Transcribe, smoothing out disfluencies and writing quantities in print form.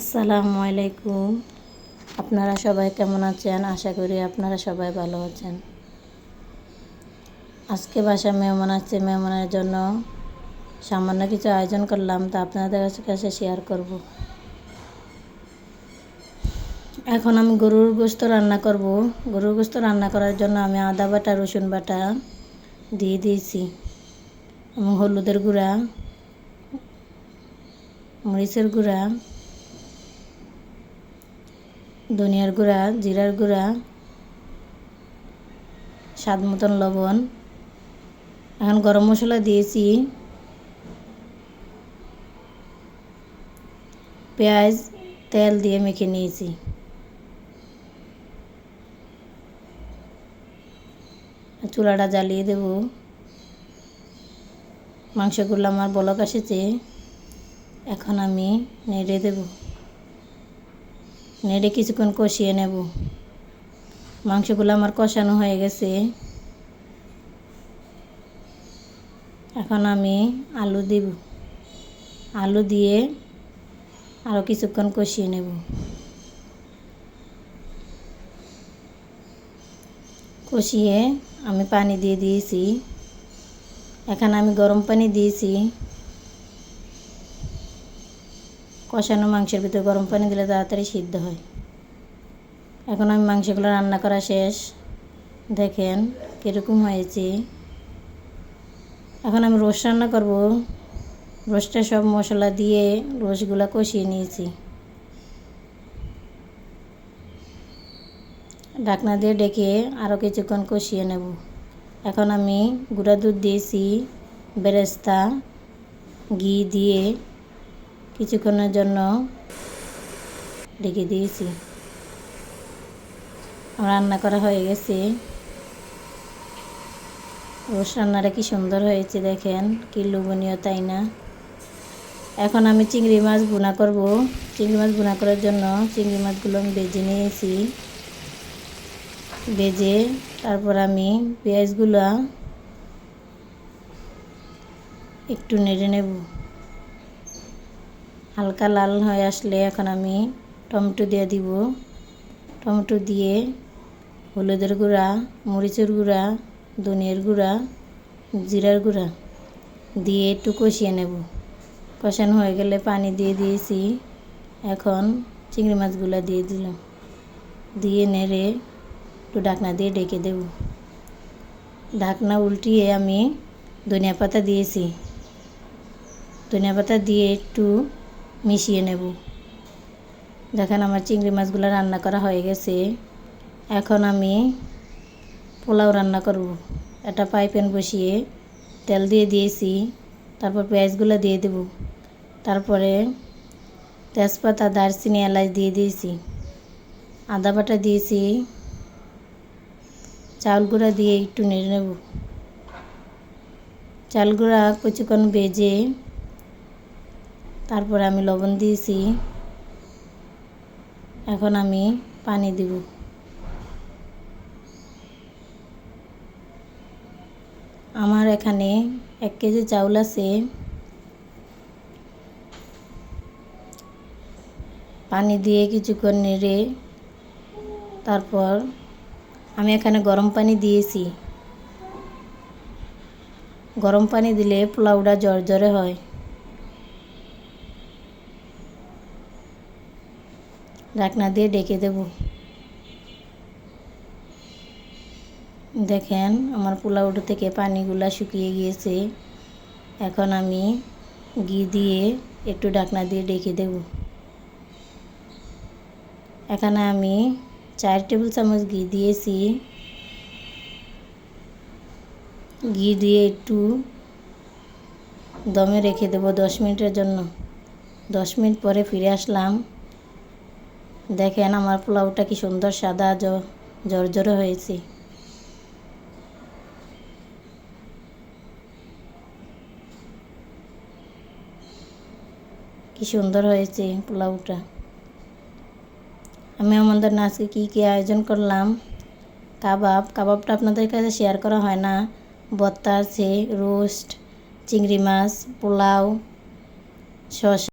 আসসালামু আলাইকুম। আপনারা সবাই কেমন আছেন? আশা করি আপনারা সবাই ভালো আছেন। আজকে বাসায় মেহমান আসছে, মেহমানের জন্য সামান্য কিছু আয়োজন করলাম, তা আপনাদের কাছে শেয়ার করব। এখন আমি গরুর গোশত রান্না করব। গরুর গোশত রান্না করার জন্য আমি আদা বাটা, রসুন বাটা দিয়ে দিয়েছি এবং হলুদের গুঁড়া, মরিচের গুঁড়া, ধনিয়ার গুঁড়া, জিরার গুঁড়া, স্বাদ মতন লবণ। এখন গরম মশলা দিয়েছি, পেঁয়াজ তেল দিয়ে মেখে নিয়েছি। চুলাটা জ্বালিয়ে দেব। মাংসগুলো আমার বলক এসেছে, এখন আমি নেড়ে দেব। নেড়ে কিছুক্ষণ কষিয়ে নেব। মাংসগুলো আমার কষানো হয়ে গেছে। এখন আমি আলু দেব। আলু দিয়ে আরও কিছুক্ষণ কষিয়ে নেব। কষিয়ে আমি পানি দিয়ে দিয়েছি। এখানে আমি গরম পানি দিয়েছি। কষানো মাংসের ভিতরে গরম পানি দিলে তাড়াতাড়ি সিদ্ধ হয়। এখন আমি মাংসগুলো রান্না করা শেষ, দেখেন কীরকম হয়েছে। এখন আমি রোস্ট রান্না করব। রোস্টে সব মশলা দিয়ে রোস্টগুলো কষিয়ে নিয়েছি। ঢাকনা দিয়ে ডেকে আরও কিছুক্ষণ কষিয়ে নেব। এখন আমি গুঁড়া দুধ দিয়েছি, বেরেস্তা, ঘি দিয়ে কিছুক্ষণের জন্য ঢেকে দিয়েছি। রান্না করা হয়ে গেছে। রোস্ট রান্নাটা কি সুন্দর হয়েছে, দেখেন কি লোভনীয়, তাই না? এখন আমি চিংড়ি মাছ ভুনা করব। চিংড়ি মাছ ভুনা করার জন্য চিংড়ি মাছগুলো আমি ভেজে নিয়েছি। ভেজে তারপর আমি পেঁয়াজগুলো একটু নেড়ে নেব। হালকা লাল হয়ে আসলে এখন আমি টমেটো দিয়ে দিব। টমেটো দিয়ে হলুদের গুঁড়া, মরিচের গুঁড়া, ধনিয়ার গুঁড়া, জিরার গুঁড়া দিয়ে একটু কষিয়ে নেব। কষানো হয়ে গেলে পানি দিয়ে দিয়েছি। এখন চিংড়ি মাছগুলো দিয়ে দিলাম। দিয়ে নেড়ে একটু ঢাকনা দিয়ে ঢেকে দেব। ঢাকনা উল্টিয়ে আমি ধনিয়া পাতা দিয়েছি। ধনিয়া পাতা দিয়ে একটু মিশিয়ে নেব। দেখেন আমার চিংড়ি মাছগুলো রান্না করা হয়ে গেছে। এখন আমি পোলাও রান্না করব। একটা ফ্রাই প্যান বসিয়ে তেল দিয়ে দিয়েছি। তারপর পেঁয়াজগুলো দিয়ে দেব। তারপরে তেজপাতা, দারচিনি, এলাচ দিয়ে দিয়েছি। আদা বাটা দিয়েছি। চাল গুঁড়া দিয়ে একটু নেড়ে নেব। চাল গুঁড়া কিছুক্ষণ ভেজে তারপরে আমি লবণ দিয়েছি। এখন আমি পানি দিব। আমার এখানে 1 কেজি চাউল আছে। পানি দিয়ে কিছুক্ষণ নেড়ে তারপর আমি এখানে গরম পানি দিয়েছি। গরম পানি দিলে পোলাওটা ঝরঝরে হয়। ঢাকনা দিয়ে ঢেকে দেব। দেখেন আমার পোলাওটা থেকে পানিগুলা শুকিয়ে গিয়েছে। এখন আমি ঘি দিয়ে একটু ঢাকনা দিয়ে ঢেকে দেব। এখানে আমি 4 টেবিল চামচ ঘি দিয়েছি। ঘি দিয়ে একটু দমে রেখে দেব 10 মিনিটের জন্য। 10 মিনিট পরে ফিরে আসলাম। দেখেন আমার পোলাওটা কি সুন্দর সাদা ঝরঝরে হয়েছে। কি সুন্দর হয়েছে পোলাওটা। আমি আমাদের আজকে কী আয়োজন করলাম। কাবাবটা আপনাদের কাছে শেয়ার করা হয় না। ভর্তা আছে, রোস্ট, চিংড়ি মাছ, পোলাও, শসা।